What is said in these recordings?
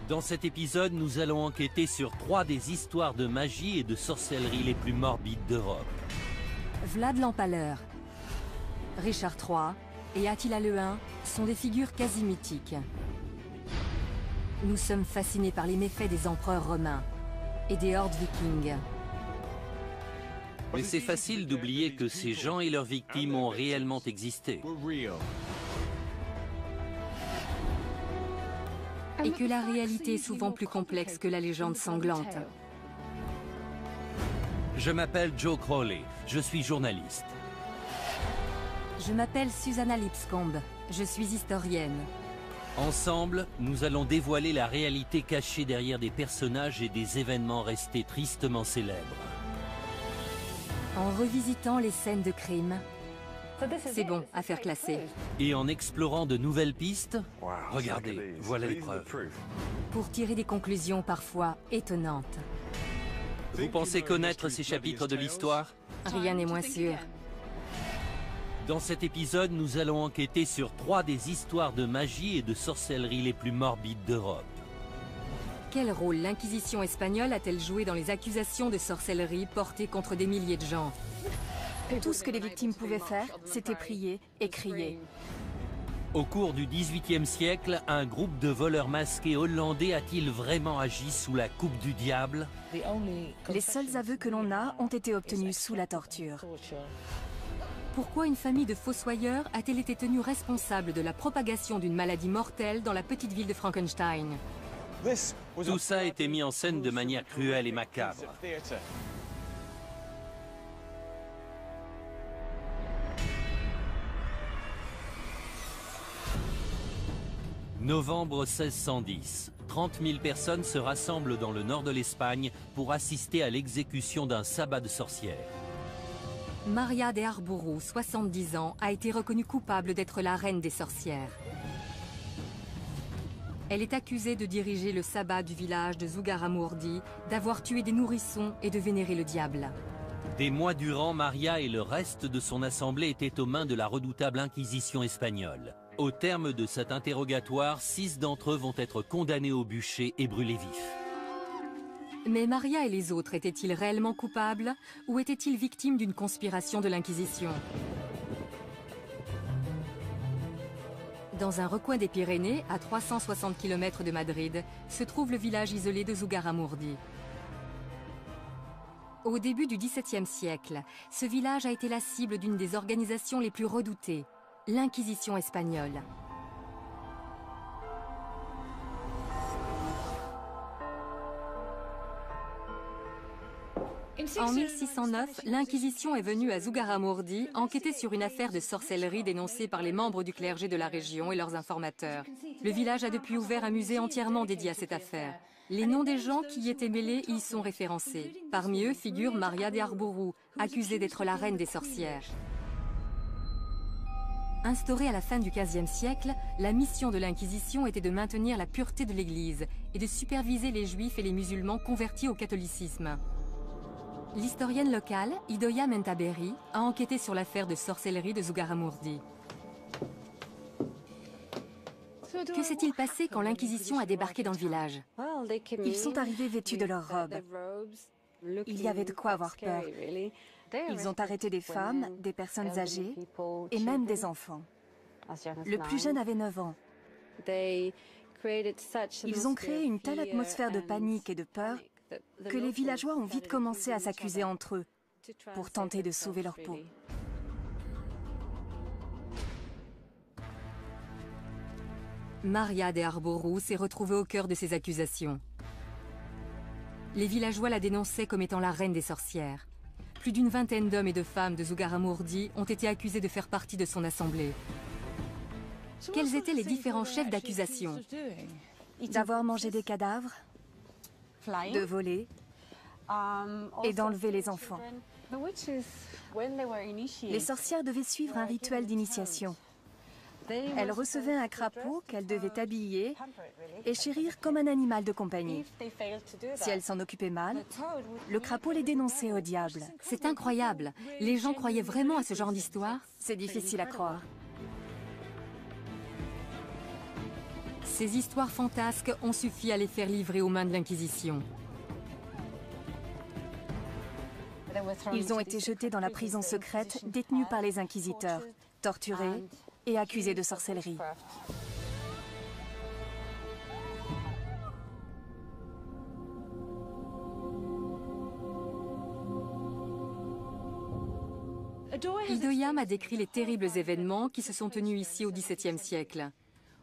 Dans cet épisode, nous allons enquêter sur 3 des histoires de magie et de sorcellerie les plus morbides d'Europe. Vlad l'Empaleur, Richard III et Attila le Hun sont des figures quasi mythiques. Nous sommes fascinés par les méfaits des empereurs romains et des hordes vikings. Mais c'est facile d'oublier que ces gens et leurs victimes ont réellement existé. Et que la réalité est souvent plus complexe que la légende sanglante. Je m'appelle Joe Crowley, je suis journaliste. Je m'appelle Susanna Lipscomb, je suis historienne. Ensemble, nous allons dévoiler la réalité cachée derrière des personnages et des événements restés tristement célèbres. En revisitant les scènes de crime, c'est bon, affaire classée. Et en explorant de nouvelles pistes, regardez, voilà les preuves. Pour tirer des conclusions parfois étonnantes. Vous pensez connaître ces chapitres de l'histoire? Rien n'est moins sûr. Dans cet épisode, nous allons enquêter sur 3 des histoires de magie et de sorcellerie les plus morbides d'Europe. Quel rôle l'Inquisition espagnole a-t-elle joué dans les accusations de sorcellerie portées contre des milliers de gens? Tout ce que les victimes pouvaient faire, c'était prier et crier. Au cours du XVIIIe siècle, un groupe de voleurs masqués hollandais a-t-il vraiment agi sous la coupe du diable? Les seuls aveux que l'on a ont été obtenus sous la torture. Pourquoi une famille de fossoyeurs a-t-elle été tenue responsable de la propagation d'une maladie mortelle dans la petite ville de Frankenstein? Tout ça a été mis en scène de manière cruelle et macabre. Novembre 1610. 30 000 personnes se rassemblent dans le nord de l'Espagne pour assister à l'exécution d'un sabbat de sorcières. Maria de Arbourou, 70 ans, a été reconnue coupable d'être la reine des sorcières. Elle est accusée de diriger le sabbat du village de Zugarramurdi, d'avoir tué des nourrissons et de vénérer le diable. Des mois durant, Maria et le reste de son assemblée étaient aux mains de la redoutable Inquisition espagnole. Au terme de cet interrogatoire, 6 d'entre eux vont être condamnés au bûcher et brûlés vifs. Mais Maria et les autres étaient-ils réellement coupables ou étaient-ils victimes d'une conspiration de l'Inquisition? Dans un recoin des Pyrénées, à 360 km de Madrid, se trouve le village isolé de Zugarramurdi. Au début du XVIIe siècle, ce village a été la cible d'une des organisations les plus redoutées, l'Inquisition espagnole. En 1609, l'Inquisition est venue à Zugarramurdi enquêter sur une affaire de sorcellerie dénoncée par les membres du clergé de la région et leurs informateurs. Le village a depuis ouvert un musée entièrement dédié à cette affaire. Les noms des gens qui y étaient mêlés y sont référencés. Parmi eux figure Maria de Arbourou, accusée d'être la reine des sorcières. Instaurée à la fin du XVe siècle, la mission de l'Inquisition était de maintenir la pureté de l'Église et de superviser les Juifs et les musulmans convertis au catholicisme. L'historienne locale, Idoia Mentaberi, a enquêté sur l'affaire de sorcellerie de Zugarramurdi. Que s'est-il passé quand l'Inquisition a débarqué dans le village? Ils sont arrivés vêtus de leurs robes. Il y avait de quoi avoir peur. Ils ont arrêté des femmes, des personnes âgées et même des enfants. Le plus jeune avait 9 ans. Ils ont créé une telle atmosphère de panique et de peur que les villageois ont vite commencé à s'accuser entre eux pour tenter de sauver leur peau. Maria de Arbourou s'est retrouvée au cœur de ces accusations. Les villageois la dénonçaient comme étant la reine des sorcières. Plus d'une vingtaine d'hommes et de femmes de Zugarramurdi ont été accusés de faire partie de son assemblée. Quels étaient les différents chefs d'accusation? D'avoir mangé des cadavres, de voler et d'enlever les enfants. Les sorcières devaient suivre un rituel d'initiation. Elles recevaient un crapaud qu'elles devaient habiller et chérir comme un animal de compagnie. Si elles s'en occupaient mal, le crapaud les dénonçait au diable. C'est incroyable. Les gens croyaient vraiment à ce genre d'histoire? C'est difficile à croire. Ces histoires fantasques ont suffi à les faire livrer aux mains de l'Inquisition. Ils ont été jetés dans la prison secrète, détenus par les inquisiteurs, torturés et accusés de sorcellerie. Idoia m'a décrit les terribles événements qui se sont tenus ici au XVIIe siècle.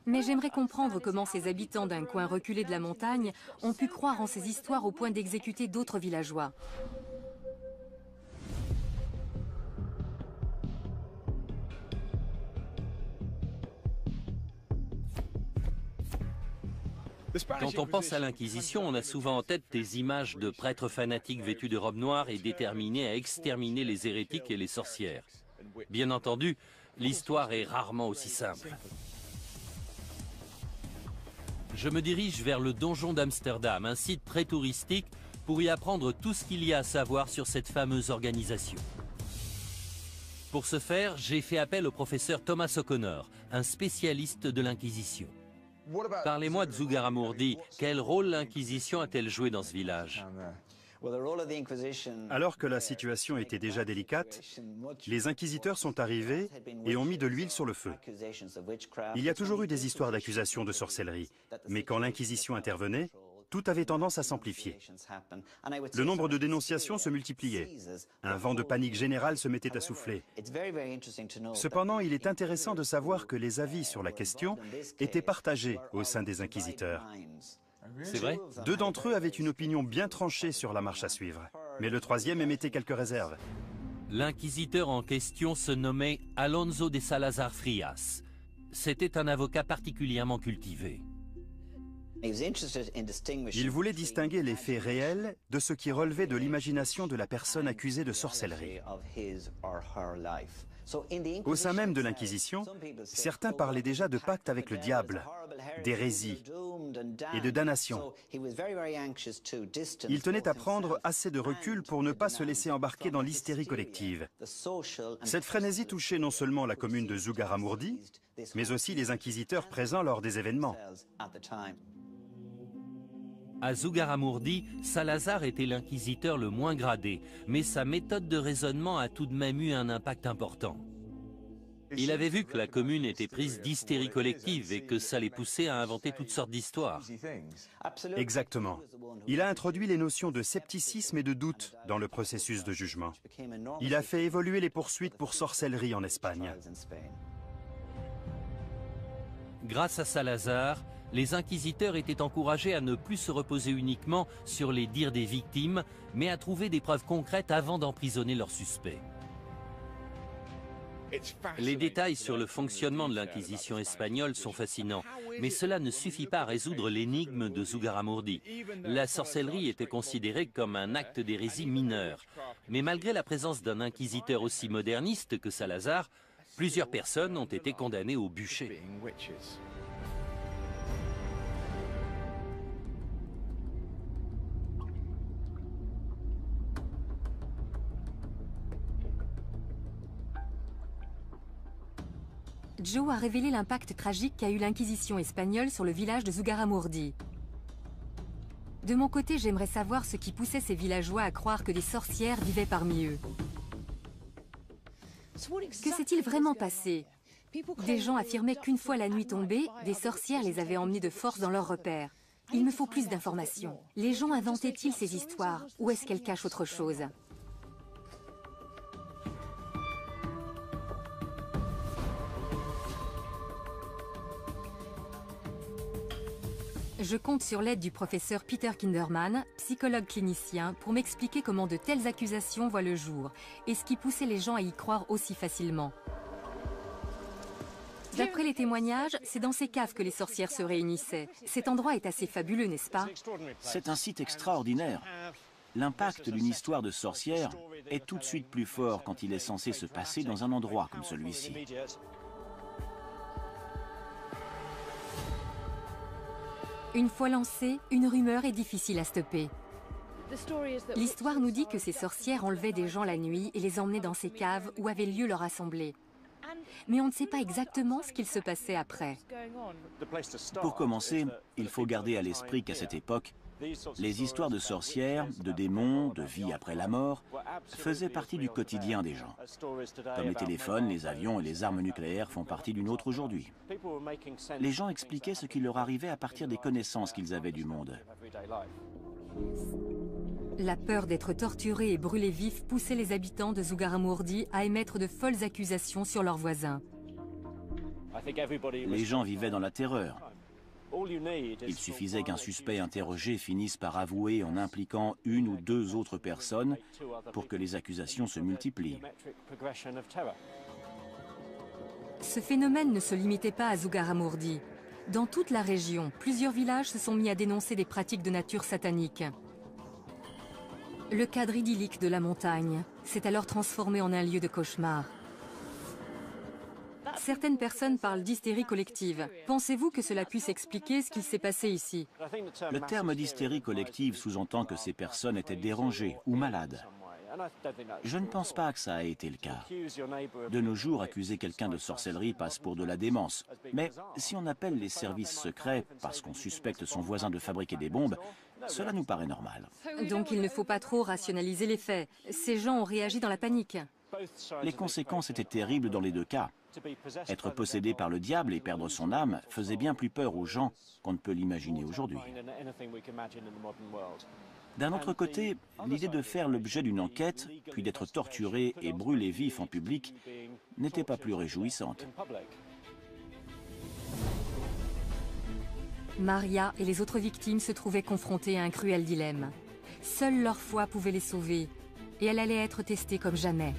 Mais j'aimerais comprendre comment ces habitants d'un coin reculé de la montagne ont pu croire en ces histoires au point d'exécuter d'autres villageois. Quand on pense à l'Inquisition, on a souvent en tête des images de prêtres fanatiques vêtus de robes noires et déterminés à exterminer les hérétiques et les sorcières. Bien entendu, l'histoire est rarement aussi simple. Je me dirige vers le donjon d'Amsterdam, un site très touristique, pour y apprendre tout ce qu'il y a à savoir sur cette fameuse organisation. Pour ce faire, j'ai fait appel au professeur Thomas O'Connor, un spécialiste de l'Inquisition. Parlez-moi de Zugarramurdi. Quel rôle l'Inquisition a-t-elle joué dans ce village? Alors que la situation était déjà délicate, les inquisiteurs sont arrivés et ont mis de l'huile sur le feu. Il y a toujours eu des histoires d'accusations de sorcellerie, mais quand l'Inquisition intervenait, tout avait tendance à s'amplifier. Le nombre de dénonciations se multipliait. Un vent de panique générale se mettait à souffler. Cependant, il est intéressant de savoir que les avis sur la question étaient partagés au sein des inquisiteurs. C'est vrai? 2 d'entre eux avaient une opinion bien tranchée sur la marche à suivre, mais le 3e émettait quelques réserves. L'inquisiteur en question se nommait Alonso de Salazar Frias. C'était un avocat particulièrement cultivé. Il voulait distinguer les faits réels de ce qui relevait de l'imagination de la personne accusée de sorcellerie. Au sein même de l'Inquisition, certains parlaient déjà de pacte avec le diable, d'hérésie et de damnation. Il tenait à prendre assez de recul pour ne pas se laisser embarquer dans l'hystérie collective. Cette frénésie touchait non seulement la commune de Zugarramurdi, mais aussi les inquisiteurs présents lors des événements. À Zugarramurdi, Salazar était l'inquisiteur le moins gradé, mais sa méthode de raisonnement a tout de même eu un impact important. Il avait vu que la commune était prise d'hystérie collective et que ça les poussait à inventer toutes sortes d'histoires. Exactement. Il a introduit les notions de scepticisme et de doute dans le processus de jugement. Il a fait évoluer les poursuites pour sorcellerie en Espagne. Grâce à Salazar, les inquisiteurs étaient encouragés à ne plus se reposer uniquement sur les dires des victimes, mais à trouver des preuves concrètes avant d'emprisonner leurs suspects. Les détails sur le fonctionnement de l'Inquisition espagnole sont fascinants, mais cela ne suffit pas à résoudre l'énigme de Zugarramurdi. La sorcellerie était considérée comme un acte d'hérésie mineur. Mais malgré la présence d'un inquisiteur aussi moderniste que Salazar, plusieurs personnes ont été condamnées au bûcher. Joe a révélé l'impact tragique qu'a eu l'Inquisition espagnole sur le village de Zugarramurdi. De mon côté, j'aimerais savoir ce qui poussait ces villageois à croire que des sorcières vivaient parmi eux. Que s'est-il vraiment passé? Des gens affirmaient qu'une fois la nuit tombée, des sorcières les avaient emmenés de force dans leurs repères. Il me faut plus d'informations. Les gens inventaient-ils ces histoires ou est-ce qu'elles cachent autre chose? Je compte sur l'aide du professeur Peter Kinderman, psychologue clinicien, pour m'expliquer comment de telles accusations voient le jour et ce qui poussait les gens à y croire aussi facilement. D'après les témoignages, c'est dans ces caves que les sorcières se réunissaient. Cet endroit est assez fabuleux, n'est-ce pas? C'est un site extraordinaire. L'impact d'une histoire de sorcière est tout de suite plus fort quand il est censé se passer dans un endroit comme celui-ci. Une fois lancée, une rumeur est difficile à stopper. L'histoire nous dit que ces sorcières enlevaient des gens la nuit et les emmenaient dans ces caves où avait lieu leur assemblée. Mais on ne sait pas exactement ce qu'il se passait après. Pour commencer, il faut garder à l'esprit qu'à cette époque, les histoires de sorcières, de démons, de vie après la mort faisaient partie du quotidien des gens. Comme les téléphones, les avions et les armes nucléaires font partie du nôtre aujourd'hui. Les gens expliquaient ce qui leur arrivait à partir des connaissances qu'ils avaient du monde. La peur d'être torturés et brûlés vifs poussait les habitants de Zugarramurdi à émettre de folles accusations sur leurs voisins. Les gens vivaient dans la terreur. Il suffisait qu'un suspect interrogé finisse par avouer en impliquant une ou deux autres personnes pour que les accusations se multiplient. Ce phénomène ne se limitait pas à Zugarramurdi. Dans toute la région, plusieurs villages se sont mis à dénoncer des pratiques de nature satanique. Le cadre idyllique de la montagne s'est alors transformé en un lieu de cauchemar. Certaines personnes parlent d'hystérie collective. Pensez-vous que cela puisse expliquer ce qui s'est passé ici? Le terme d'hystérie collective sous-entend que ces personnes étaient dérangées ou malades. Je ne pense pas que ça a été le cas. De nos jours, accuser quelqu'un de sorcellerie passe pour de la démence. Mais si on appelle les services secrets parce qu'on suspecte son voisin de fabriquer des bombes, cela nous paraît normal. Donc il ne faut pas trop rationaliser les faits. Ces gens ont réagi dans la panique. Les conséquences étaient terribles dans les deux cas. Être possédé par le diable et perdre son âme faisait bien plus peur aux gens qu'on ne peut l'imaginer aujourd'hui. D'un autre côté, l'idée de faire l'objet d'une enquête, puis d'être torturé et brûlé vif en public, n'était pas plus réjouissante. Maria et les autres victimes se trouvaient confrontées à un cruel dilemme. Seule leur foi pouvait les sauver, et elle allait être testée comme jamais.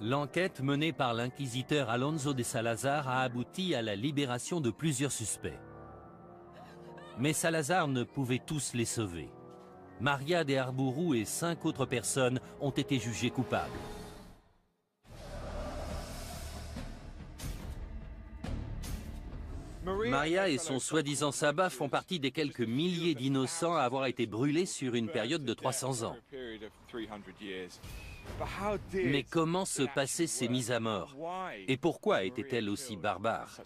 L'enquête menée par l'inquisiteur Alonso de Salazar a abouti à la libération de plusieurs suspects. Mais Salazar ne pouvait tous les sauver. Maria de Arbourou et 5 autres personnes ont été jugées coupables. Maria et son soi-disant sabbat font partie des quelques milliers d'innocents à avoir été brûlés sur une période de 300 ans. Mais comment se passaient ces mises à mort? Et pourquoi étaient-elles aussi barbares?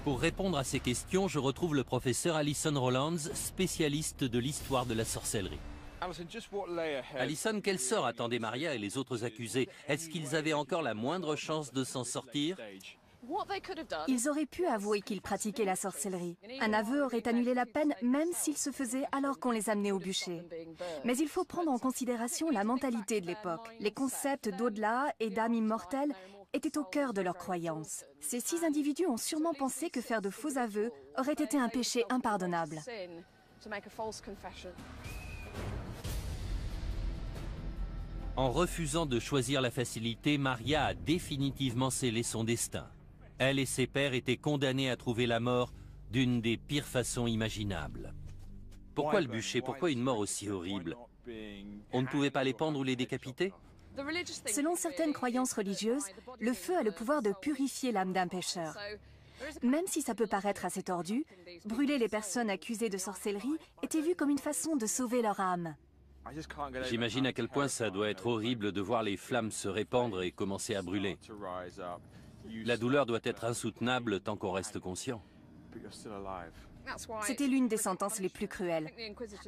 Pour répondre à ces questions, je retrouve le professeur Alison Rowlands, spécialiste de l'histoire de la sorcellerie. Alison, quel sort attendaient Maria et les autres accusés? Est-ce qu'ils avaient encore la moindre chance de s'en sortir? Ils auraient pu avouer qu'ils pratiquaient la sorcellerie. Un aveu aurait annulé la peine, même s'il se faisait alors qu'on les amenait au bûcher. Mais il faut prendre en considération la mentalité de l'époque. Les concepts d'au-delà et d'âme immortelle étaient au cœur de leurs croyances. Ces 6 individus ont sûrement pensé que faire de faux aveux aurait été un péché impardonnable. En refusant de choisir la facilité, Maria a définitivement scellé son destin. Elle et ses pairs étaient condamnés à trouver la mort d'une des pires façons imaginables. Pourquoi le bûcher? Pourquoi une mort aussi horrible? On ne pouvait pas les pendre ou les décapiter? Selon certaines croyances religieuses, le feu a le pouvoir de purifier l'âme d'un pécheur. Même si ça peut paraître assez tordu, brûler les personnes accusées de sorcellerie était vu comme une façon de sauver leur âme. J'imagine à quel point ça doit être horrible de voir les flammes se répandre et commencer à brûler. La douleur doit être insoutenable tant qu'on reste conscient. C'était l'une des sentences les plus cruelles.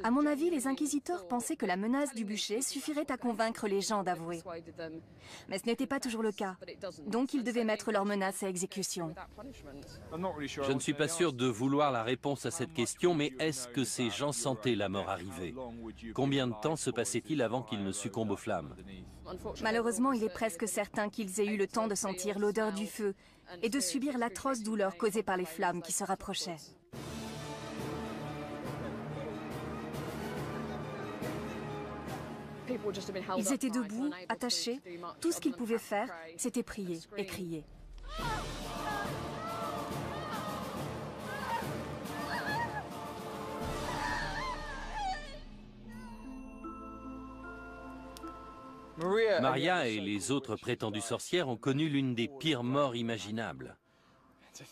À mon avis, les inquisiteurs pensaient que la menace du bûcher suffirait à convaincre les gens d'avouer. Mais ce n'était pas toujours le cas. Donc ils devaient mettre leurs menaces à exécution. Je ne suis pas sûr de vouloir la réponse à cette question, mais est-ce que ces gens sentaient la mort arriver? Combien de temps se passait-il avant qu'ils ne succombent aux flammes? Malheureusement, il est presque certain qu'ils aient eu le temps de sentir l'odeur du feu et de subir l'atroce douleur causée par les flammes qui se rapprochaient. Ils étaient debout, attachés. Tout ce qu'ils pouvaient faire, c'était prier et crier. Maria et les autres prétendues sorcières ont connu l'une des pires morts imaginables.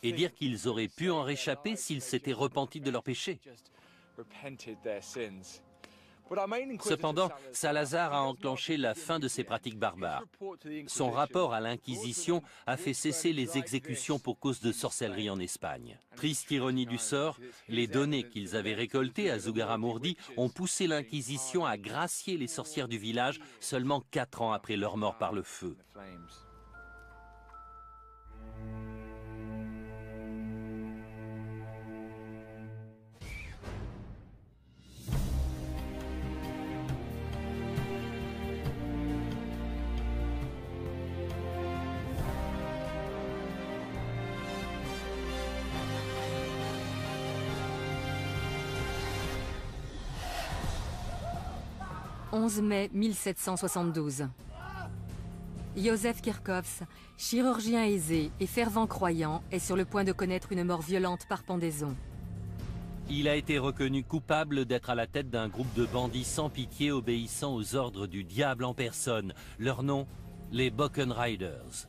Et dire qu'ils auraient pu en réchapper s'ils s'étaient repentis de leurs péchés. Cependant, Salazar a enclenché la fin de ces pratiques barbares. Son rapport à l'Inquisition a fait cesser les exécutions pour cause de sorcellerie en Espagne. Triste ironie du sort, les données qu'ils avaient récoltées à Zugarramurdi ont poussé l'Inquisition à gracier les sorcières du village seulement 4 ans après leur mort par le feu. « 11 mai 1772. Józef Kirchhoffs, chirurgien aisé et fervent croyant, est sur le point de connaître une mort violente par pendaison. Il a été reconnu coupable d'être à la tête d'un groupe de bandits sans pitié obéissant aux ordres du diable en personne. Leur nom, les Bockenriders.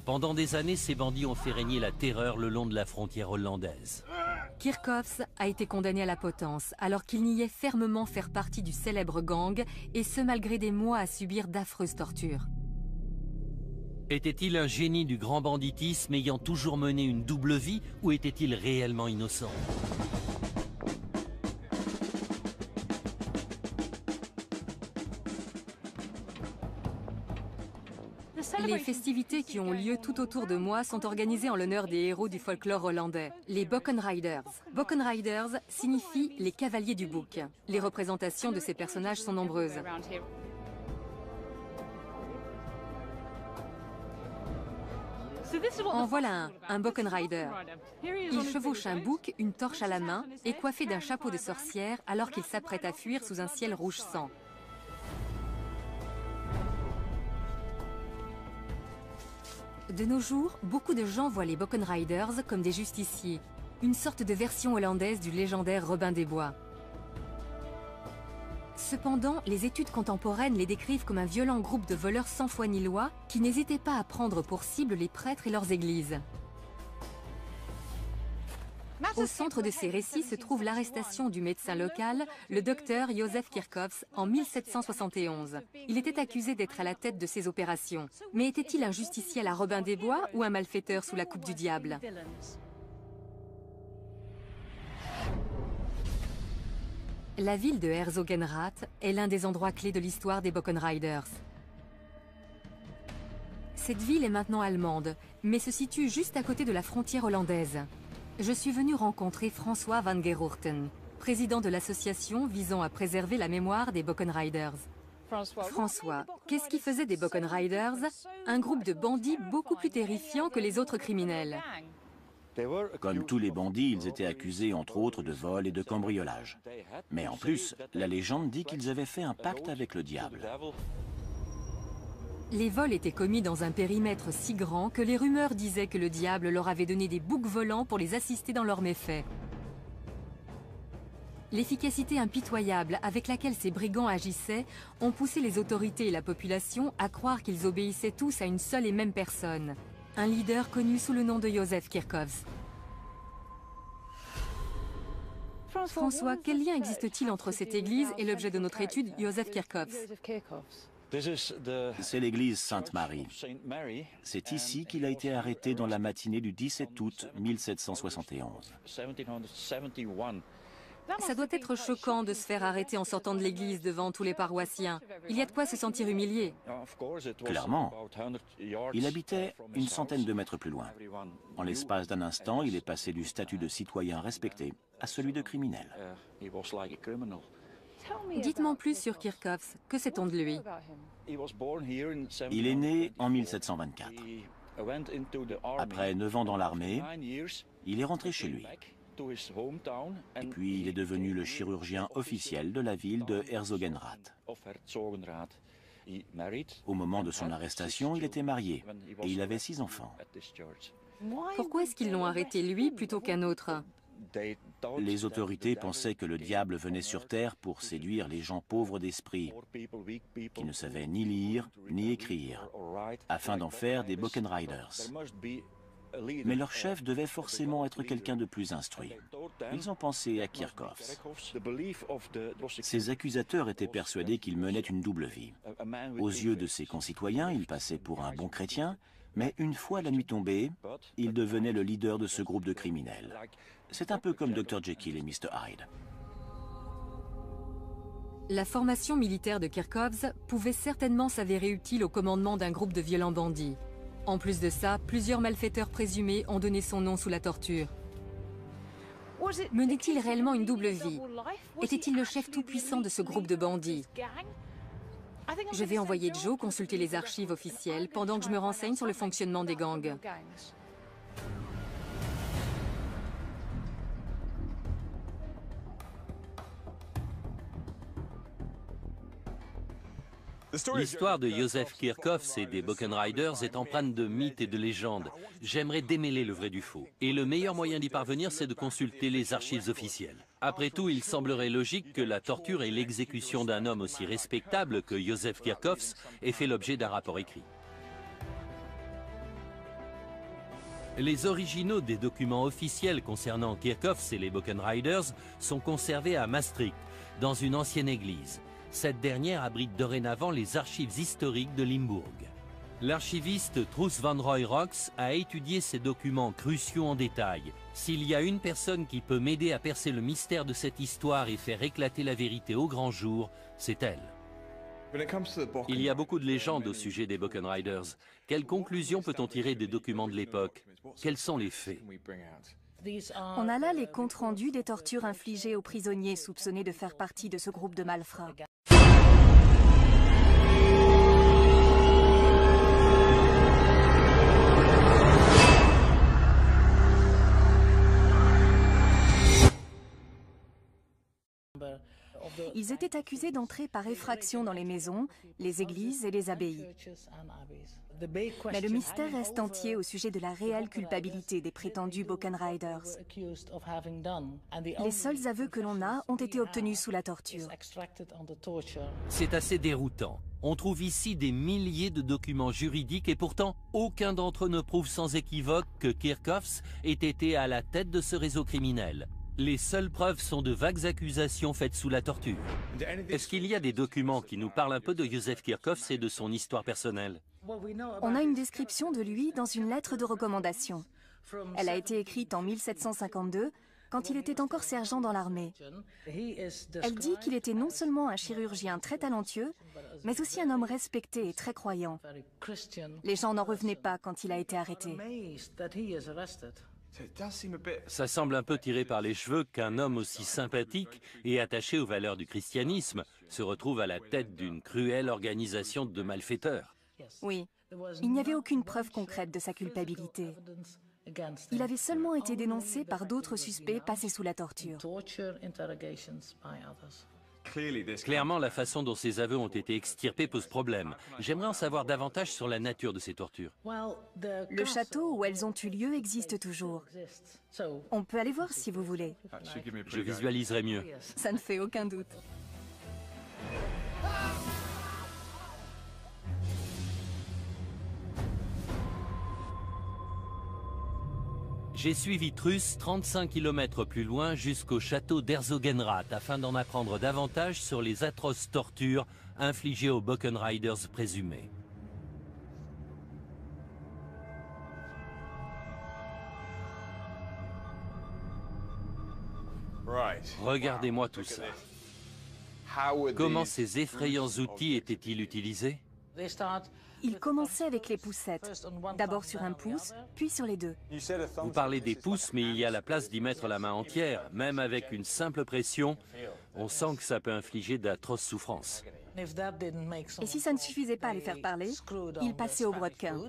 Pendant des années, ces bandits ont fait régner la terreur le long de la frontière hollandaise. Kirchhoffs a été condamné à la potence alors qu'il niait fermement faire partie du célèbre gang, et ce malgré des mois à subir d'affreuses tortures. Était-il un génie du grand banditisme ayant toujours mené une double vie, ou était-il réellement innocent ? Les festivités qui ont lieu tout autour de moi sont organisées en l'honneur des héros du folklore hollandais, les Bockenriders. Bockenriders signifie les cavaliers du bouc. Les représentations de ces personnages sont nombreuses. En voilà un Bockenrider. Il chevauche un bouc, une torche à la main, et coiffé d'un chapeau de sorcière alors qu'il s'apprête à fuir sous un ciel rouge sang. De nos jours, beaucoup de gens voient les Bockenriders comme des justiciers, une sorte de version hollandaise du légendaire Robin des Bois. Cependant, les études contemporaines les décrivent comme un violent groupe de voleurs sans foi ni loi qui n'hésitaient pas à prendre pour cible les prêtres et leurs églises. Au centre de ces récits se trouve l'arrestation du médecin local, le docteur Józef Kirchhoffs, en 1771. Il était accusé d'être à la tête de ces opérations. Mais était-il un justicier à la Robin des Bois ou un malfaiteur sous la coupe du diable ? La ville de Herzogenrath est l'un des endroits clés de l'histoire des Bockenriders. Cette ville est maintenant allemande, mais se situe juste à côté de la frontière hollandaise. Je suis venu rencontrer François van Geroorten, président de l'association visant à préserver la mémoire des Bockenriders. François, qu'est-ce qui faisait des Bockenriders un groupe de bandits beaucoup plus terrifiant que les autres criminels? Comme tous les bandits, ils étaient accusés entre autres de vol et de cambriolage. Mais en plus, la légende dit qu'ils avaient fait un pacte avec le diable. Les vols étaient commis dans un périmètre si grand que les rumeurs disaient que le diable leur avait donné des boucs volants pour les assister dans leurs méfaits. L'efficacité impitoyable avec laquelle ces brigands agissaient ont poussé les autorités et la population à croire qu'ils obéissaient tous à une seule et même personne, un leader connu sous le nom de Józef Kirchhoffs. François, quel lien existe-t-il entre cette église et l'objet de notre étude, Józef Kirchhoffs? C'est l'église Sainte-Marie. C'est ici qu'il a été arrêté dans la matinée du 17 août 1771. Ça doit être choquant de se faire arrêter en sortant de l'église devant tous les paroissiens. Il y a de quoi se sentir humilié. Clairement. Il habitait une centaine de mètres plus loin. En l'espace d'un instant, il est passé du statut de citoyen respecté à celui de criminel. Dites-moi plus sur Kirchhoffs. Que sait-on de lui? Il est né en 1724. Après 9 ans dans l'armée, il est rentré chez lui. Et puis il est devenu le chirurgien officiel de la ville de Herzogenrath. Au moment de son arrestation, il était marié et il avait 6 enfants. Pourquoi est-ce qu'ils l'ont arrêté lui plutôt qu'un autre? Les autorités pensaient que le diable venait sur Terre pour séduire les gens pauvres d'esprit, qui ne savaient ni lire ni écrire, afin d'en faire des Bockenriders. mais leur chef devait forcément être quelqu'un de plus instruit. Ils ont pensé à Kirchhoffs. Ces accusateurs étaient persuadés qu'il menait une double vie. Aux yeux de ses concitoyens, il passait pour un bon chrétien, mais une fois la nuit tombée, il devenait le leader de ce groupe de criminels. C'est un peu comme Dr. Jekyll et Mr. Hyde. La formation militaire de Kirchhoffs pouvait certainement s'avérer utile au commandement d'un groupe de violents bandits. En plus de ça, plusieurs malfaiteurs présumés ont donné son nom sous la torture. Menait-il réellement une double vie? Était-il le chef tout-puissant de ce groupe de bandits? Je vais envoyer Joe consulter les archives officielles pendant que je me renseigne sur le fonctionnement des gangs. L'histoire de Joseph Kirchhoffs et des Boken Riders est empreinte de mythes et de légendes. J'aimerais démêler le vrai du faux. Et le meilleur moyen d'y parvenir, c'est de consulter les archives officielles. Après tout, il semblerait logique que la torture et l'exécution d'un homme aussi respectable que Joseph Kirchhoffs aient fait l'objet d'un rapport écrit. Les originaux des documents officiels concernant Kirchhoffs et les Boken Riders sont conservés à Maastricht, dans une ancienne église. Cette dernière abrite dorénavant les archives historiques de Limbourg. L'archiviste Truus van Roy-Rox a étudié ces documents cruciaux en détail. S'il y a une personne qui peut m'aider à percer le mystère de cette histoire et faire éclater la vérité au grand jour, c'est elle. Il y a beaucoup de légendes au sujet des Boken Riders. Quelles conclusions peut-on tirer des documents de l'époque? Quels sont les faits? On a là les comptes rendus des tortures infligées aux prisonniers soupçonnés de faire partie de ce groupe de malfrats. Ils étaient accusés d'entrer par effraction dans les maisons, les églises et les abbayes. Mais le mystère reste entier au sujet de la réelle culpabilité des prétendus Boken Riders. Les seuls aveux que l'on a ont été obtenus sous la torture. C'est assez déroutant. On trouve ici des milliers de documents juridiques et pourtant aucun d'entre eux ne prouve sans équivoque que Kirchhoffs ait été à la tête de ce réseau criminel. Les seules preuves sont de vagues accusations faites sous la torture. Est-ce qu'il y a des documents qui nous parlent un peu de Joseph Kirchhoffs et de son histoire personnelle? On a une description de lui dans une lettre de recommandation. Elle a été écrite en 1752, quand il était encore sergent dans l'armée. Elle dit qu'il était non seulement un chirurgien très talentueux, mais aussi un homme respecté et très croyant. Les gens n'en revenaient pas quand il a été arrêté. Ça semble un peu tiré par les cheveux qu'un homme aussi sympathique et attaché aux valeurs du christianisme se retrouve à la tête d'une cruelle organisation de malfaiteurs. Oui, il n'y avait aucune preuve concrète de sa culpabilité. Il avait seulement été dénoncé par d'autres suspects passés sous la torture. Clairement, la façon dont ces aveux ont été extirpés pose problème. J'aimerais en savoir davantage sur la nature de ces tortures. Le château où elles ont eu lieu existe toujours. On peut aller voir si vous voulez. Je visualiserai mieux. Ça ne fait aucun doute. J'ai suivi Truus 35 km plus loin jusqu'au château d'Herzogenrath afin d'en apprendre davantage sur les atroces tortures infligées aux Boken Riders présumés. Regardez-moi tout ça. Comment ces effrayants outils étaient-ils utilisés? Il commençait avec les poussettes, d'abord sur un pouce, puis sur les deux. Vous parlez des pouces, mais il y a la place d'y mettre la main entière. Même avec une simple pression, on sent que ça peut infliger d'atroces souffrances. Et si ça ne suffisait pas à les faire parler, il passait au brodequin.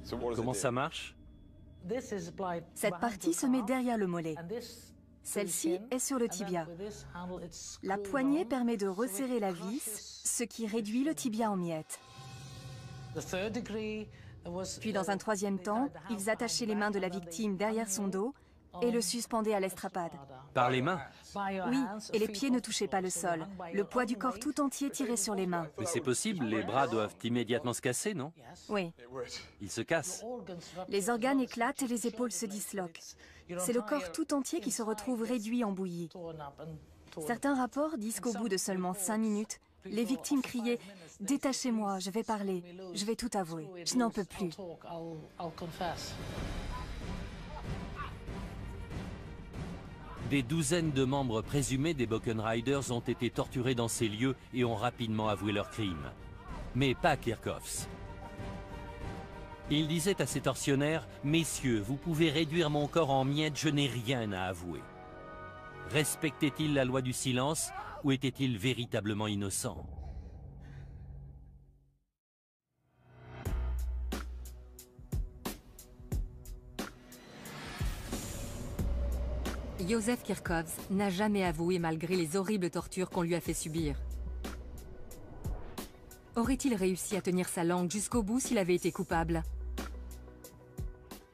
Comment ça marche? Cette partie se met derrière le mollet. Celle-ci est sur le tibia. La poignée permet de resserrer la vis, ce qui réduit le tibia en miettes. Puis dans un troisième temps, ils attachaient les mains de la victime derrière son dos et le suspendaient à l'estrapade. Par les mains? Oui, et les pieds ne touchaient pas le sol. Le poids du corps tout entier tirait sur les mains. Mais c'est possible, les bras doivent immédiatement se casser, non? Oui. Ils se cassent. Les organes éclatent et les épaules se disloquent. C'est le corps tout entier qui se retrouve réduit en bouillie. Certains rapports disent qu'au bout de seulement 5 minutes, les victimes criaient « Détachez-moi, je vais parler, je vais tout avouer, je n'en peux plus ». Des douzaines de membres présumés des Buchan Riders ont été torturés dans ces lieux et ont rapidement avoué leurs crimes. Mais pas Kirchhoffs. Il disait à ses tortionnaires « Messieurs, vous pouvez réduire mon corps en miettes, je n'ai rien à avouer ». Respectait-il la loi du silence ou était-il véritablement innocent? Józef Kirchhoffs n'a jamais avoué malgré les horribles tortures qu'on lui a fait subir. Aurait-il réussi à tenir sa langue jusqu'au bout s'il avait été coupable?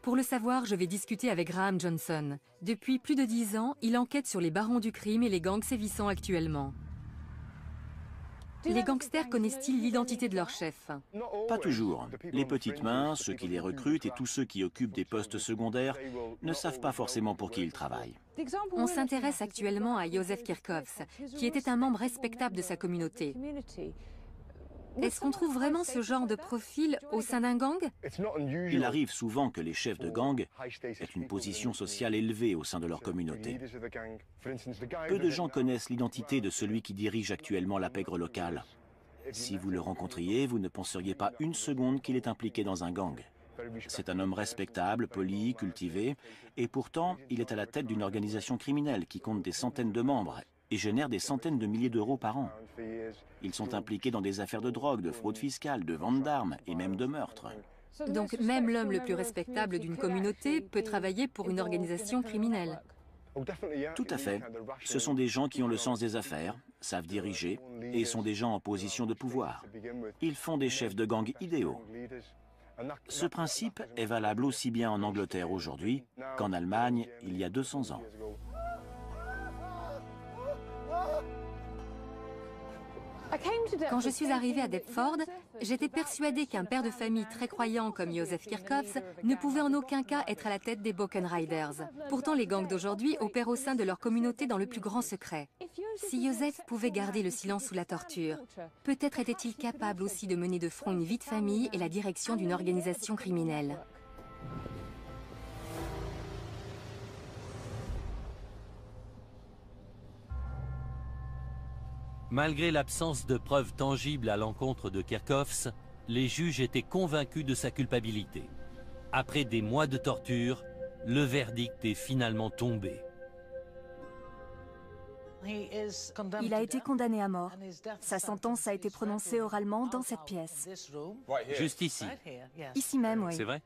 Pour le savoir, je vais discuter avec Graham Johnson. Depuis plus de 10 ans, il enquête sur les barons du crime et les gangs sévissant actuellement. Les gangsters connaissent-ils l'identité de leur chef? Pas toujours. Les petites mains, ceux qui les recrutent et tous ceux qui occupent des postes secondaires ne savent pas forcément pour qui ils travaillent. On s'intéresse actuellement à Józef Kirchhoffs, qui était un membre respectable de sa communauté. Est-ce qu'on trouve vraiment ce genre de profil au sein d'un gang? Il arrive souvent que les chefs de gang aient une position sociale élevée au sein de leur communauté. Peu de gens connaissent l'identité de celui qui dirige actuellement la pègre locale. Si vous le rencontriez, vous ne penseriez pas une seconde qu'il est impliqué dans un gang. C'est un homme respectable, poli, cultivé, et pourtant, il est à la tête d'une organisation criminelle qui compte des centaines de membres et génère des centaines de milliers d'euros par an. Ils sont impliqués dans des affaires de drogue, de fraude fiscale, de vente d'armes et même de meurtre. Donc même l'homme le plus respectable d'une communauté peut travailler pour une organisation criminelle. Tout à fait. Ce sont des gens qui ont le sens des affaires, savent diriger et sont des gens en position de pouvoir. Ils font des chefs de gang idéaux. Ce principe est valable aussi bien en Angleterre aujourd'hui qu'en Allemagne il y a 200 ans. Quand je suis arrivée à Deptford, j'étais persuadée qu'un père de famille très croyant comme Józef Kirchhoffs ne pouvait en aucun cas être à la tête des Buchan Riders. Pourtant, les gangs d'aujourd'hui opèrent au sein de leur communauté dans le plus grand secret. Si Józef pouvait garder le silence sous la torture, peut-être était-il capable aussi de mener de front une vie de famille et la direction d'une organisation criminelle. Malgré l'absence de preuves tangibles à l'encontre de Kirchhoffs, les juges étaient convaincus de sa culpabilité. Après des mois de torture, le verdict est finalement tombé. Il a été condamné à mort. Sa sentence a été prononcée oralement dans cette pièce. Juste ici. Ici même, oui. C'est vrai?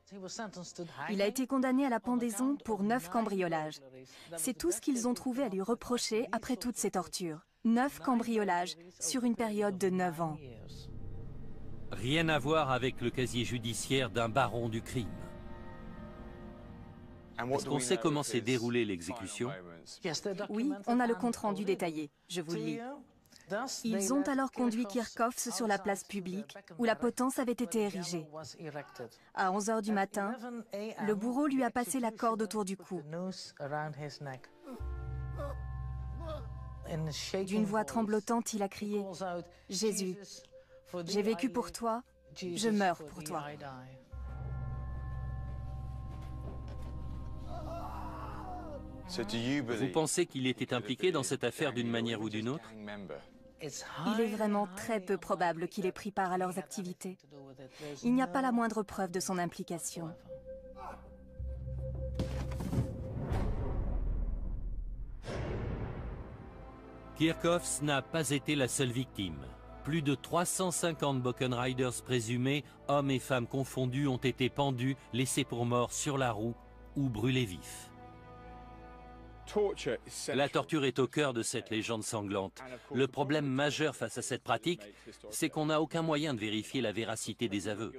Il a été condamné à la pendaison pour 9 cambriolages. C'est tout ce qu'ils ont trouvé à lui reprocher après toutes ces tortures. 9 cambriolages sur une période de 9 ans. Rien à voir avec le casier judiciaire d'un baron du crime. Est-ce qu'on sait comment s'est déroulée l'exécution? Oui, on a le compte-rendu détaillé. Je vous le lis. Ils ont alors conduit Kirchhoffs sur la place publique où la potence avait été érigée. À 11 h du matin, le bourreau lui a passé la corde autour du cou. D'une voix tremblotante, il a crié « Jésus, j'ai vécu pour toi, je meurs pour toi ». Vous pensez qu'il était impliqué dans cette affaire d'une manière ou d'une autre? Il est vraiment très peu probable qu'il ait pris part à leurs activités. Il n'y a pas la moindre preuve de son implication. Kirchhoffs n'a pas été la seule victime. Plus de 350 Buchan Riders présumés, hommes et femmes confondus, ont été pendus, laissés pour morts sur la roue ou brûlés vifs. La torture est au cœur de cette légende sanglante. Le problème majeur face à cette pratique, c'est qu'on n'a aucun moyen de vérifier la véracité des aveux.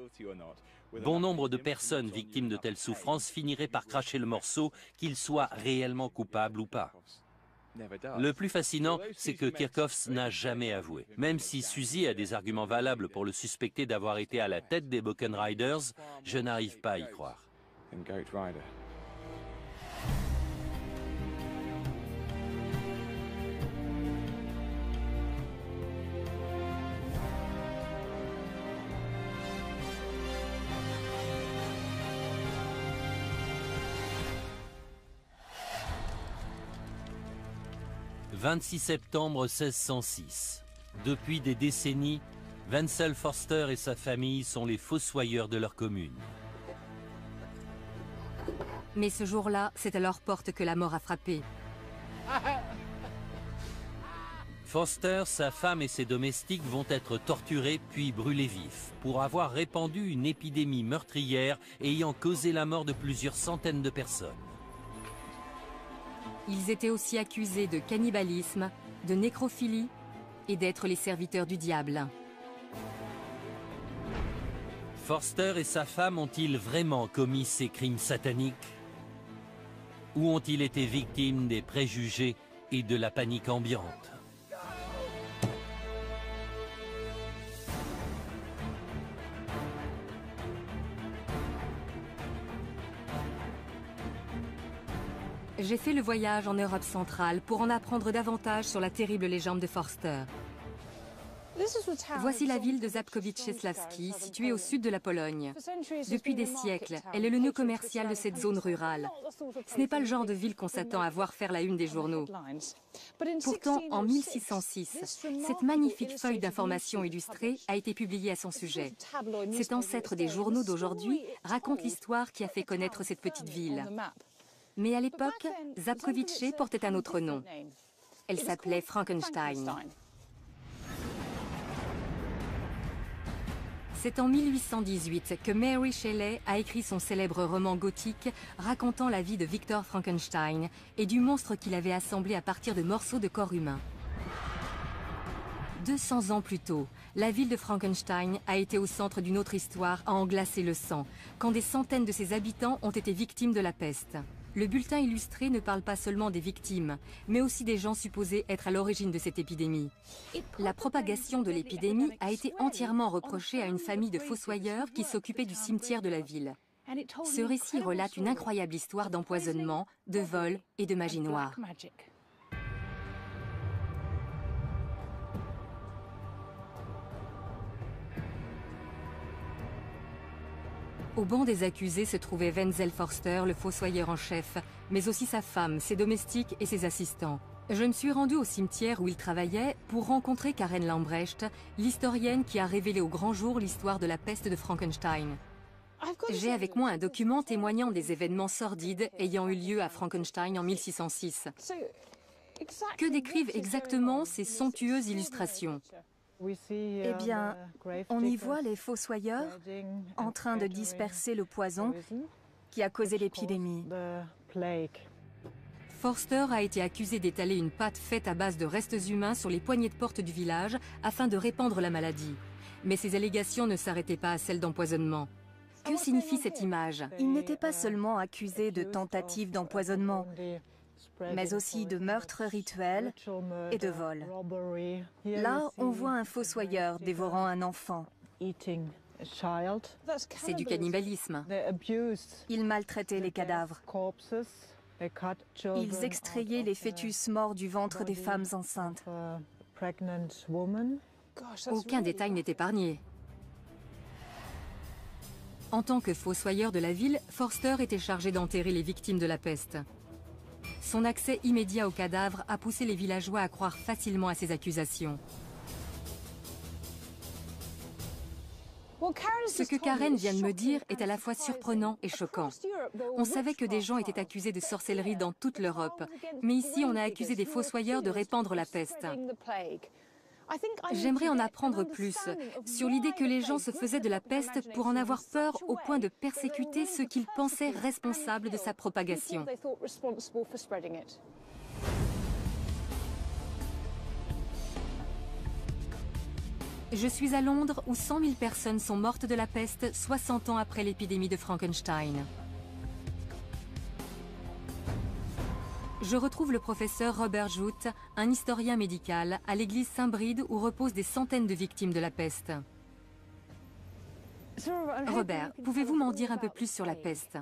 Bon nombre de personnes victimes de telles souffrances finiraient par cracher le morceau, qu'ils soient réellement coupables ou pas. Le plus fascinant, c'est que Kirchhoffs n'a jamais avoué. Même si Suzy a des arguments valables pour le suspecter d'avoir été à la tête des Buchan Riders, je n'arrive pas à y croire. « 26 septembre 1606. Depuis des décennies, Wenzel Forster et sa famille sont les fossoyeurs de leur commune. Mais ce jour-là, c'est à leur porte que la mort a frappé. Forster, sa femme et ses domestiques vont être torturés puis brûlés vifs pour avoir répandu une épidémie meurtrière ayant causé la mort de plusieurs centaines de personnes. Ils étaient aussi accusés de cannibalisme, de nécrophilie et d'être les serviteurs du diable. Forster et sa femme ont-ils vraiment commis ces crimes sataniques? Ou ont-ils été victimes des préjugés et de la panique ambiante? J'ai fait le voyage en Europe centrale pour en apprendre davantage sur la terrible légende de Forster. Voici la ville de Żabkowice-Cieślawski, située au sud de la Pologne. Depuis des siècles, elle est le nœud commercial de cette zone rurale. Ce n'est pas le genre de ville qu'on s'attend à voir faire la une des journaux. Pourtant, en 1606, cette magnifique feuille d'information illustrée a été publiée à son sujet. Cet ancêtre des journaux d'aujourd'hui raconte l'histoire qui a fait connaître cette petite ville. Mais à l'époque, Żabkowice portait un autre nom. Elle s'appelait Frankenstein. C'est en 1818 que Mary Shelley a écrit son célèbre roman gothique racontant la vie de Victor Frankenstein et du monstre qu'il avait assemblé à partir de morceaux de corps humain. 200 ans plus tôt, la ville de Frankenstein a été au centre d'une autre histoire à en glacer le sang, quand des centaines de ses habitants ont été victimes de la peste. Le bulletin illustré ne parle pas seulement des victimes, mais aussi des gens supposés être à l'origine de cette épidémie. La propagation de l'épidémie a été entièrement reprochée à une famille de fossoyeurs qui s'occupait du cimetière de la ville. Ce récit relate une incroyable histoire d'empoisonnement, de vol et de magie noire. Au banc des accusés se trouvait Wenzel Forster, le fossoyeur en chef, mais aussi sa femme, ses domestiques et ses assistants. Je me suis rendue au cimetière où il travaillait pour rencontrer Karen Lambrecht, l'historienne qui a révélé au grand jour l'histoire de la peste de Frankenstein. J'ai avec moi un document témoignant des événements sordides ayant eu lieu à Frankenstein en 1606. Que décrivent exactement ces somptueuses illustrations ? Eh bien, on y voit les fossoyeurs en train de disperser le poison qui a causé l'épidémie. Forster a été accusé d'étaler une pâte faite à base de restes humains sur les poignées de porte du village afin de répandre la maladie. Mais ces allégations ne s'arrêtaient pas à celles d'empoisonnement. Que signifie cette image? Il n'était pas seulement accusé de tentative d'empoisonnement, mais aussi de meurtre rituel et de vol. Là, on voit un fossoyeur dévorant un enfant. C'est du cannibalisme. Ils maltraitaient les cadavres. Ils extrayaient les fœtus morts du ventre des femmes enceintes. Aucun détail n'est épargné. En tant que fossoyeur de la ville, Forster était chargé d'enterrer les victimes de la peste. Son accès immédiat aux cadavres a poussé les villageois à croire facilement à ces accusations. Ce que Karen vient de me dire est à la fois surprenant et choquant. On savait que des gens étaient accusés de sorcellerie dans toute l'Europe, mais ici on a accusé des fossoyeurs de répandre la peste. J'aimerais en apprendre plus sur l'idée que les gens se faisaient de la peste pour en avoir peur au point de persécuter ceux qu'ils pensaient responsables de sa propagation. Je suis à Londres où 100 000 personnes sont mortes de la peste 60 ans après l'épidémie de Frankenstein. Je retrouve le professeur Robert Jout, un historien médical, à l'église Saint-Bride où reposent des centaines de victimes de la peste. Robert, pouvez-vous m'en dire un peu plus sur la peste?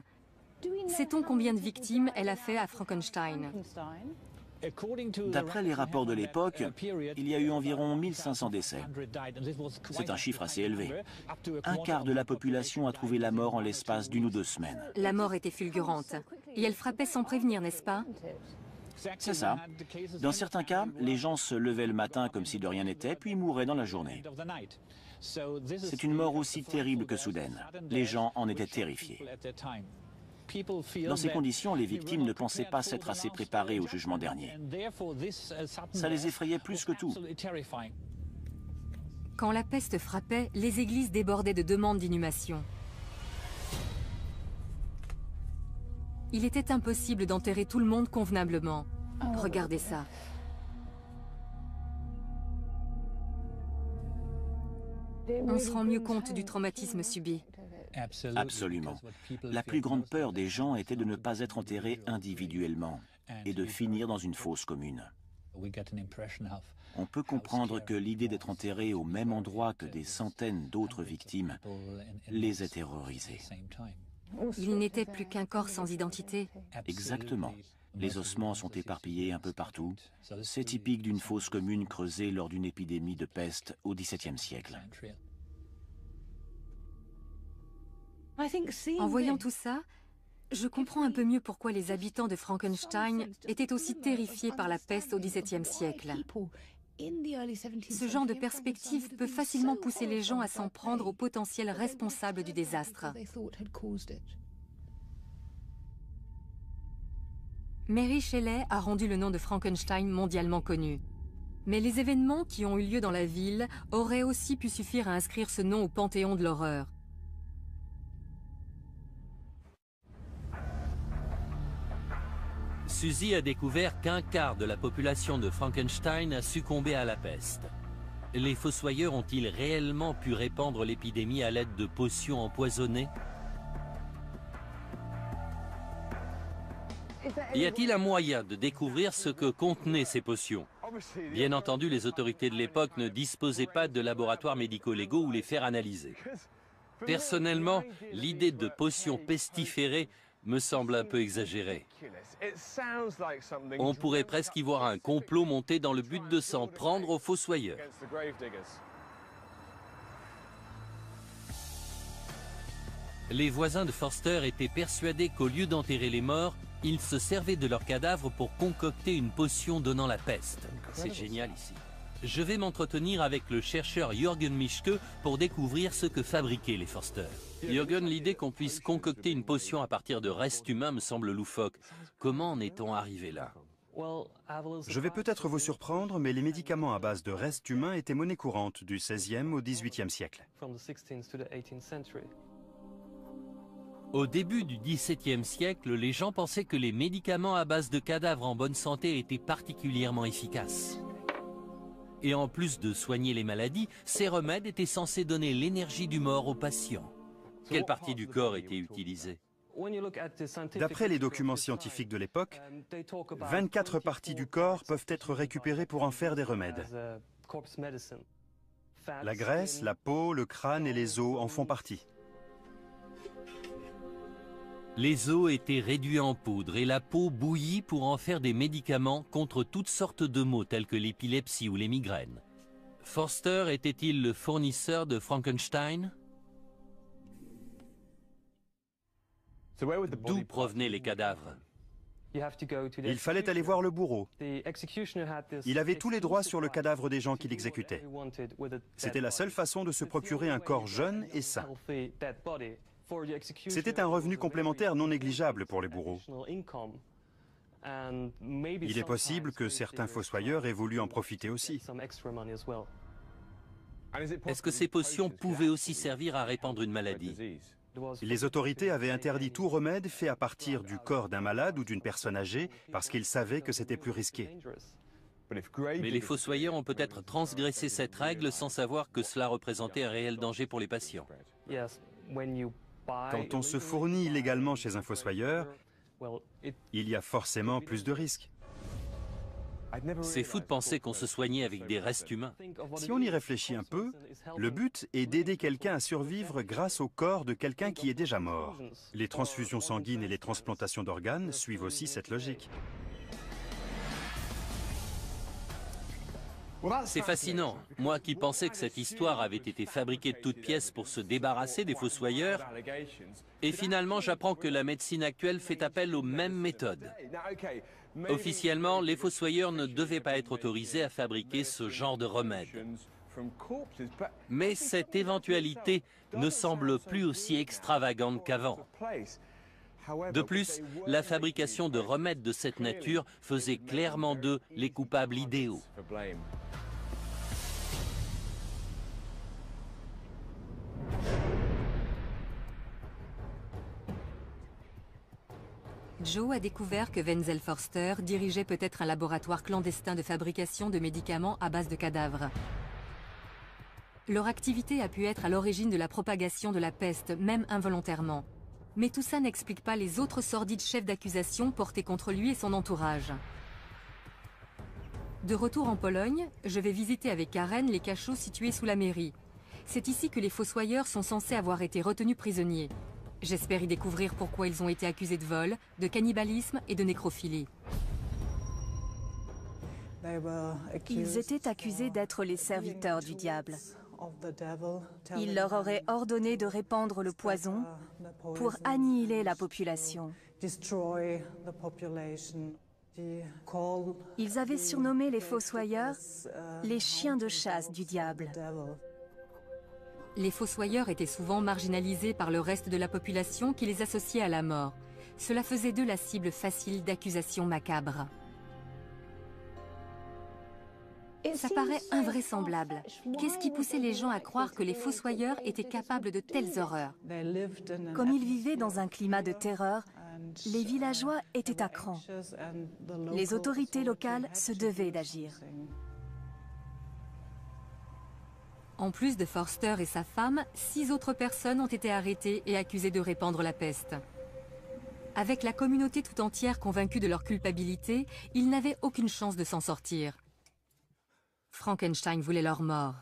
Sait-on combien de victimes elle a fait à Frankenstein? D'après les rapports de l'époque, il y a eu environ 1500 décès. C'est un chiffre assez élevé. Un quart de la population a trouvé la mort en l'espace d'1 ou 2 semaines. La mort était fulgurante. Et elle frappait sans prévenir, n'est-ce pas? C'est ça. Dans certains cas, les gens se levaient le matin comme si de rien n'était, puis mouraient dans la journée. C'est une mort aussi terrible que soudaine. Les gens en étaient terrifiés. Dans ces conditions, les victimes ne pensaient pas s'être assez préparées au jugement dernier. Ça les effrayait plus que tout. Quand la peste frappait, les églises débordaient de demandes d'inhumation. Il était impossible d'enterrer tout le monde convenablement. Regardez ça. On se rend mieux compte du traumatisme subi. Absolument. La plus grande peur des gens était de ne pas être enterrés individuellement et de finir dans une fosse commune. On peut comprendre que l'idée d'être enterré au même endroit que des centaines d'autres victimes les ait terrorisés. Il n'était plus qu'un corps sans identité. Exactement. Les ossements sont éparpillés un peu partout. C'est typique d'une fosse commune creusée lors d'une épidémie de peste au XVIIe siècle. En voyant tout ça, je comprends un peu mieux pourquoi les habitants de Frankenstein étaient aussi terrifiés par la peste au XVIIe siècle. Ce genre de perspective peut facilement pousser les gens à s'en prendre aux potentiels responsables du désastre. Mary Shelley a rendu le nom de Frankenstein mondialement connu. Mais les événements qui ont eu lieu dans la ville auraient aussi pu suffire à inscrire ce nom au panthéon de l'horreur. Suzy a découvert qu'un quart de la population de Frankenstein a succombé à la peste. Les fossoyeurs ont-ils réellement pu répandre l'épidémie à l'aide de potions empoisonnées? Y a-t-il un moyen de découvrir ce que contenaient ces potions? Bien entendu, les autorités de l'époque ne disposaient pas de laboratoires médico-légaux où les faire analyser. Personnellement, l'idée de potions pestiférées me semble un peu exagérée. On pourrait presque y voir un complot monté dans le but de s'en prendre aux fossoyeurs. Les voisins de Forster étaient persuadés qu'au lieu d'enterrer les morts, ils se servaient de leurs cadavres pour concocter une potion donnant la peste. C'est génial ici. Je vais m'entretenir avec le chercheur Jürgen Mischke pour découvrir ce que fabriquaient les Forster. Jürgen, l'idée qu'on puisse concocter une potion à partir de restes humains me semble loufoque. Comment en est-on arrivé là? Je vais peut-être vous surprendre, mais les médicaments à base de restes humains étaient monnaie courante du XVIe au XVIIIe siècle. Au début du XVIIe siècle, les gens pensaient que les médicaments à base de cadavres en bonne santé étaient particulièrement efficaces. Et en plus de soigner les maladies, ces remèdes étaient censés donner l'énergie du mort aux patients. Quelle partie du corps était utilisée? D'après les documents scientifiques de l'époque, 24 parties du corps peuvent être récupérées pour en faire des remèdes. La graisse, la peau, le crâne et les os en font partie. Les os étaient réduits en poudre et la peau bouillie pour en faire des médicaments contre toutes sortes de maux tels que l'épilepsie ou les migraines. Forster était-il le fournisseur de Frankenstein? D'où provenaient les cadavres? Il fallait aller voir le bourreau. Il avait tous les droits sur le cadavre des gens qu'il exécutait. C'était la seule façon de se procurer un corps jeune et sain. C'était un revenu complémentaire non négligeable pour les bourreaux. Il est possible que certains fossoyeurs aient voulu en profiter aussi. Est-ce que ces potions pouvaient aussi servir à répandre une maladie? Les autorités avaient interdit tout remède fait à partir du corps d'un malade ou d'une personne âgée parce qu'ils savaient que c'était plus risqué. Mais les fossoyeurs ont peut-être transgressé cette règle sans savoir que cela représentait un réel danger pour les patients. Quand on se fournit illégalement chez un fossoyeur, il y a forcément plus de risques. C'est fou de penser qu'on se soignait avec des restes humains. Si on y réfléchit un peu, le but est d'aider quelqu'un à survivre grâce au corps de quelqu'un qui est déjà mort. Les transfusions sanguines et les transplantations d'organes suivent aussi cette logique. C'est fascinant. Moi qui pensais que cette histoire avait été fabriquée de toutes pièces pour se débarrasser des fossoyeurs, et finalement j'apprends que la médecine actuelle fait appel aux mêmes méthodes. Officiellement, les fossoyeurs ne devaient pas être autorisés à fabriquer ce genre de remède. Mais cette éventualité ne semble plus aussi extravagante qu'avant. De plus, la fabrication de remèdes de cette nature faisait clairement d'eux les coupables idéaux. Joe a découvert que Wenzel Forster dirigeait peut-être un laboratoire clandestin de fabrication de médicaments à base de cadavres. Leur activité a pu être à l'origine de la propagation de la peste, même involontairement. Mais tout ça n'explique pas les autres sordides chefs d'accusation portés contre lui et son entourage. De retour en Pologne, je vais visiter avec Karen les cachots situés sous la mairie. C'est ici que les fossoyeurs sont censés avoir été retenus prisonniers. J'espère y découvrir pourquoi ils ont été accusés de vol, de cannibalisme et de nécrophilie. Ils étaient accusés d'être les serviteurs du diable. Il leur aurait ordonné de répandre le poison pour annihiler la population. Ils avaient surnommé les fossoyeurs les chiens de chasse du diable. Les fossoyeurs étaient souvent marginalisés par le reste de la population qui les associait à la mort. Cela faisait d'eux la cible facile d'accusations macabres. Ça paraît invraisemblable. Qu'est-ce qui poussait les gens à croire que les fossoyeurs étaient capables de telles horreurs? Comme ils vivaient dans un climat de terreur, les villageois étaient à cran. Les autorités locales se devaient d'agir. En plus de Forster et sa femme, 6 autres personnes ont été arrêtées et accusées de répandre la peste. Avec la communauté tout entière convaincue de leur culpabilité, ils n'avaient aucune chance de s'en sortir. Frankenstein voulait leur mort.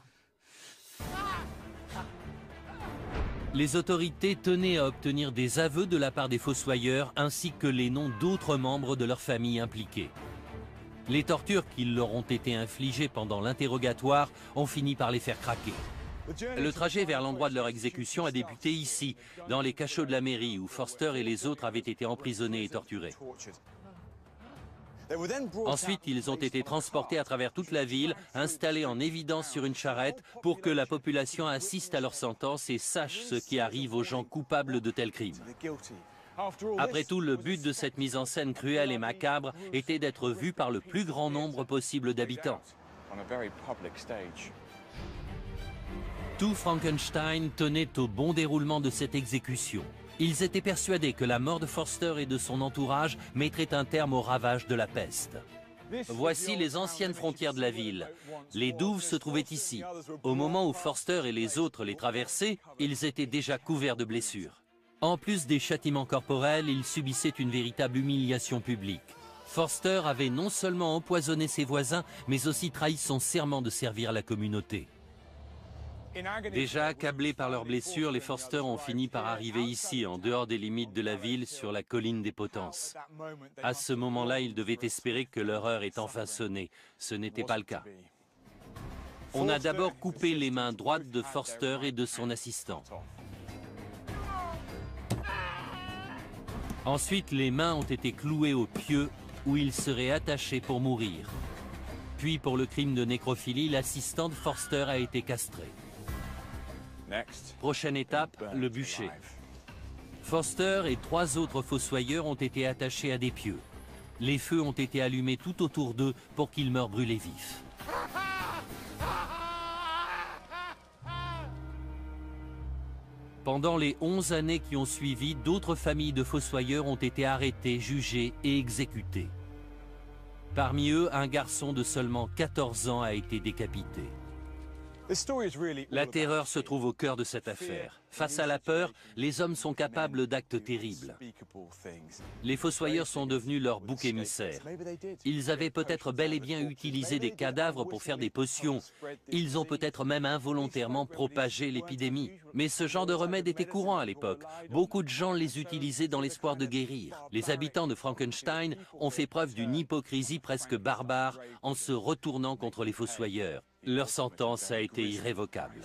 Les autorités tenaient à obtenir des aveux de la part des fossoyeurs ainsi que les noms d'autres membres de leur famille impliqués. Les tortures qui leur ont été infligées pendant l'interrogatoire ont fini par les faire craquer. Le trajet vers l'endroit de leur exécution a débuté ici, dans les cachots de la mairie, où Forster et les autres avaient été emprisonnés et torturés. Ensuite, ils ont été transportés à travers toute la ville, installés en évidence sur une charrette, pour que la population assiste à leur sentence et sache ce qui arrive aux gens coupables de tels crimes. Après tout, le but de cette mise en scène cruelle et macabre était d'être vu par le plus grand nombre possible d'habitants. Tout Frankenstein tenait au bon déroulement de cette exécution. Ils étaient persuadés que la mort de Forster et de son entourage mettrait un terme aux ravages de la peste. Voici les anciennes frontières de la ville. Les douves se trouvaient ici. Au moment où Forster et les autres les traversaient, ils étaient déjà couverts de blessures. En plus des châtiments corporels, ils subissaient une véritable humiliation publique. Forster avait non seulement empoisonné ses voisins, mais aussi trahi son serment de servir la communauté. Déjà accablés par leurs blessures, les Forster ont fini par arriver ici, en dehors des limites de la ville, sur la colline des Potences. À ce moment-là, ils devaient espérer que leur heure est enfin sonnée. Ce n'était pas le cas. On a d'abord coupé les mains droites de Forster et de son assistant. Ensuite, les mains ont été clouées au pieu où ils seraient attachés pour mourir. Puis, pour le crime de nécrophilie, l'assistant de Forster a été castré. Prochaine étape, le bûcher. Forster et 3 autres fossoyeurs ont été attachés à des pieux. Les feux ont été allumés tout autour d'eux pour qu'ils meurent brûlés vifs. Pendant les 11 années qui ont suivi, d'autres familles de fossoyeurs ont été arrêtées, jugées et exécutées. Parmi eux, un garçon de seulement 14 ans a été décapité. La terreur se trouve au cœur de cette affaire. Face à la peur, les hommes sont capables d'actes terribles. Les fossoyeurs sont devenus leur bouc émissaire. Ils avaient peut-être bel et bien utilisé des cadavres pour faire des potions. Ils ont peut-être même involontairement propagé l'épidémie. Mais ce genre de remède était courant à l'époque. Beaucoup de gens les utilisaient dans l'espoir de guérir. Les habitants de Frankenstein ont fait preuve d'une hypocrisie presque barbare en se retournant contre les fossoyeurs. Leur sentence a été irrévocable.